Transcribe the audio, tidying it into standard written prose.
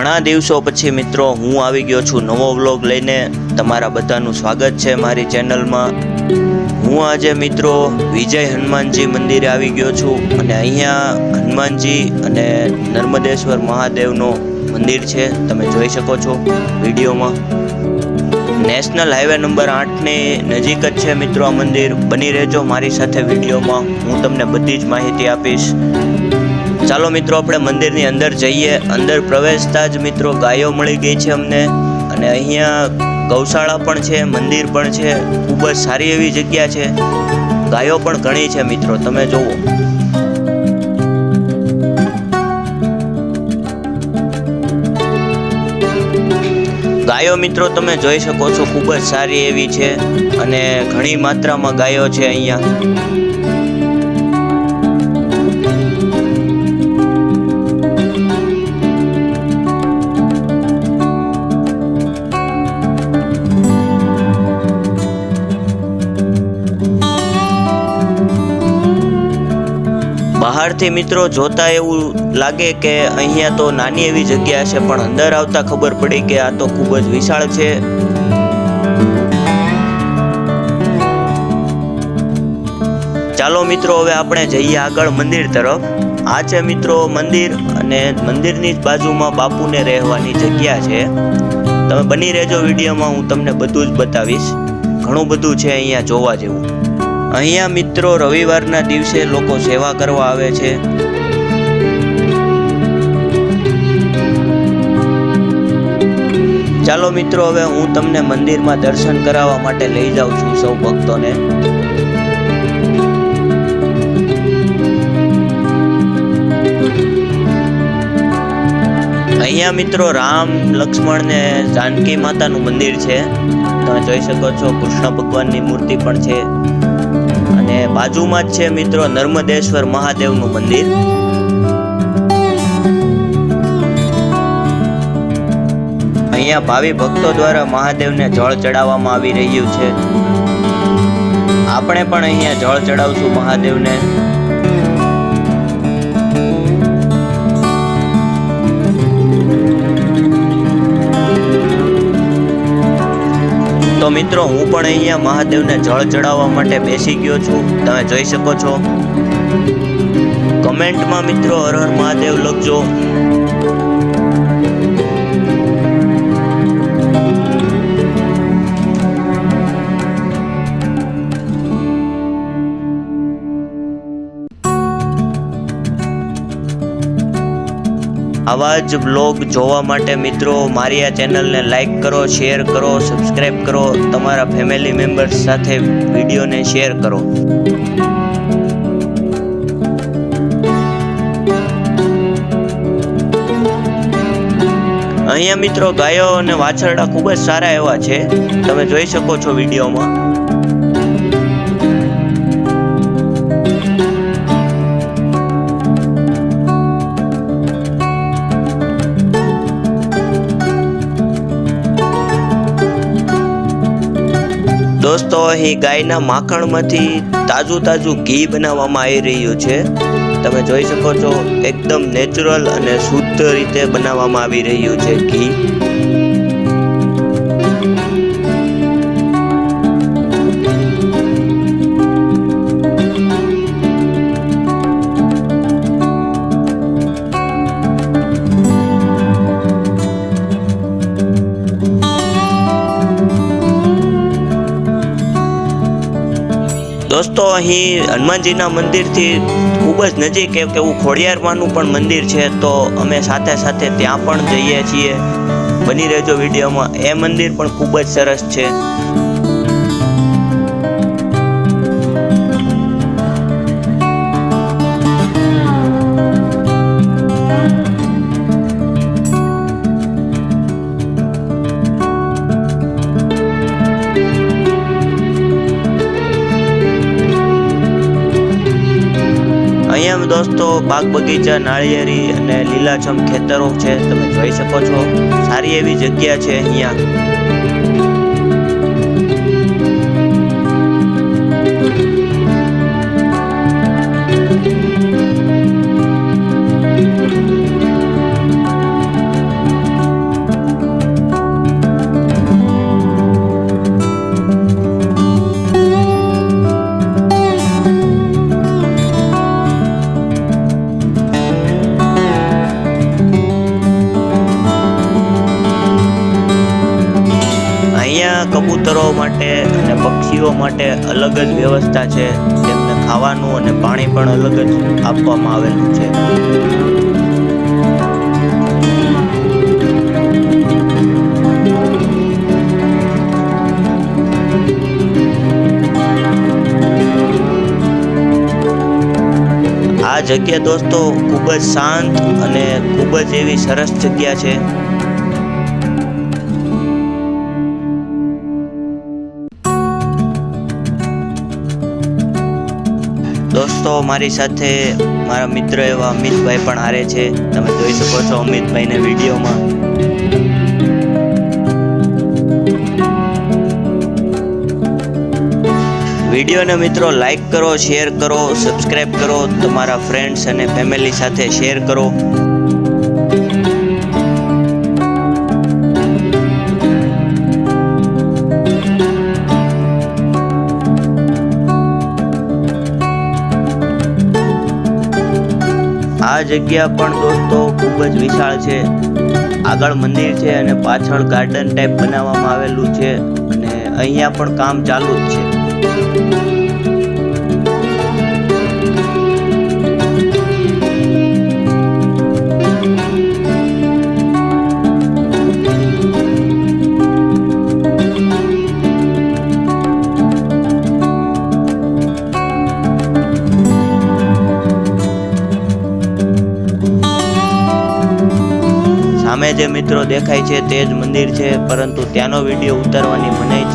ઘણા દિવસો પછી મિત્રો હું આવી ગયો છું નવો વ્લોગ લઈને। તમારા બધાનું સ્વાગત છે મારી ચેનલમાં। હું આજે મિત્રો વિજય હનુમાનજી મંદિરે આવી ગયો છું અને અહીંયા હનુમાનજી અને નર્મદેશ્વર મહાદેવનો મંદિર છે, તમે જોઈ શકો છો વિડીયોમાં। નેશનલ હાઈવે નંબર 8ની નજીક જ છે મિત્રો આ મંદિર। બની રહેજો મારી સાથે વિડીયોમાં, હું તમને બધી જ માહિતી આપીશ। ચાલો મિત્રો આપણે મંદિરની અંદર જઈએ। અંદર પ્રવેશતા જ મિત્રો ગાયો મળી ગઈ છે અમને, અને અહીંયા ગૌશાળા પણ છે, મંદિર પણ છે, ખૂબ જ સારી એવી જગ્યા છે। ગાયો પણ ઘણી છે મિત્રો, તમે જુઓ। ગાયો મિત્રો તમે જોઈ શકો છો, ખૂબ જ સારી એવી છે અને ઘણી માત્રામાં ગાયો છે અહીંયા। બહારથી મિત્રો જોતા એવું લાગે કે અહીંયા તો નાની એવી જગ્યા છે, પણ અંદર આવતા ખબર પડી કે આ તો ખૂબ જ વિશાળ છે। ચાલો મિત્રો હવે આપણે જઈએ આગળ મંદિર તરફ। આ છે મિત્રો મંદિર, અને મંદિરની જ બાજુમાં બાપુને રહેવાની જગ્યા છે। તમે બની રહેજો વિડીયોમાં, હું તમને બધું જ બતાવીશ। ઘણું બધું છે અહીંયા જોવા જેવું। અહીંયા મિત્રો રવિવારના દિવસે લોકો સેવા કરવા આવે છે। ચાલો મિત્રો હવે હું તમને મંદિરમાં દર્શન કરાવવા માટે લઈ જાઉં છું સૌ ભક્તોને। અહીંયા મિત્રો રામ, લક્ષ્મણ ને જાનકી માતાનું મંદિર છે, તમે જોઈ શકો છો। કૃષ્ણ ભગવાનની મૂર્તિ પણ છે, અને બાજુમાં જ છે મિત્રો નર્મદેશ્વર મહાદેવનું મંદિર। અહીંયા ભાવિ ભક્તો દ્વારા મહાદેવને જળ ચડાવવામાં આવી રહ્યું છે। આપણે પણ અહીંયા જળ ચડાવશું મહાદેવને। તો મિત્રો હું પણ અહીંયા મહાદેવને જળ ચડાવવા માટે બેસી ગયો છું, તમે જોઈ શકો છો। કમેન્ટમાં મિત્રો હર હર મહાદેવ લખજો। આવા જ બ્લોગ જોવા માટે મિત્રો મારી આ ચેનલને લાઈક કરો, શેર કરો, સબસ્ક્રાઈબ કરો, તમારા ફેમિલી મેમ્બર્સ સાથે વિડીયોને શેર કરો। અહીંયા મિત્રો ગાયો અને વાછરડા ખૂબ જ સારા એવા છે, તમે જોઈ શકો છો વિડીયોમાં। દોસ્તો અહીં ગાયના માખણમાંથી તાજું ઘી બનાવવામાં આવી રહ્યું છે, તમે જોઈ શકો છો। એકદમ નેચરલ અને શુદ્ધ રીતે બનાવવામાં આવી રહ્યું છે ઘી। દોસ્તો અહીં હનુમાનજીના મંદિરથી ખૂબ જ નજીક એવું ખોડિયારમાંનું પણ મંદિર છે, તો અમે સાથે સાથે ત્યાં પણ જઈએ છીએ। બની રહેજો વિડીયોમાં, એ મંદિર પણ ખૂબ જ સરસ છે। અહીંયા દોસ્તો બાગ બગીચા, નાળિયેરી અને લીલાછમ ખેતરો છે, તમે જોઈ શકો છો। સારી એવી જગ્યા છે અહીંયા। કબૂતરો માટે અને પક્ષીઓ માટે અલગ જ વ્યવસ્થા છે. તેમને ખાવાનું અને પાણી પણ અલગ જ આપવામાં આવેલું છે. આ જગ્યા દોસ્તો ખૂબ જ શાંત અને ખૂબ જ એવી સરસ જગ્યા છે. દોસ્તો મારી સાથે મારા મિત્ર એવા અમિતભાઈ પણ હારે છે. તમે જોઈ શકો છો અમિતભાઈને વિડીયોમાં. વિડીયોને મિત્રો લાઈક કરો, શેર કરો, સબસ્ક્રાઈબ કરો, તમારા ફ્રેન્ડ્સ અને ફેમિલી સાથે શેર કરો. આ જગ્યા પણ દોસ્તો ખૂબ જ વિશાળ છે. આગળ મંદિર છે અને પાછળ ગાર્ડન ટાઈપ બનાવવામાં આવેલું છે અને અહીંયા પણ કામ ચાલુ જ છે. સામે જે મિત્રો દેખાય છે તે જ મંદિર છે, પરંતુ ત્યાંનો વિડીયો ઉતારવાની મનાઈ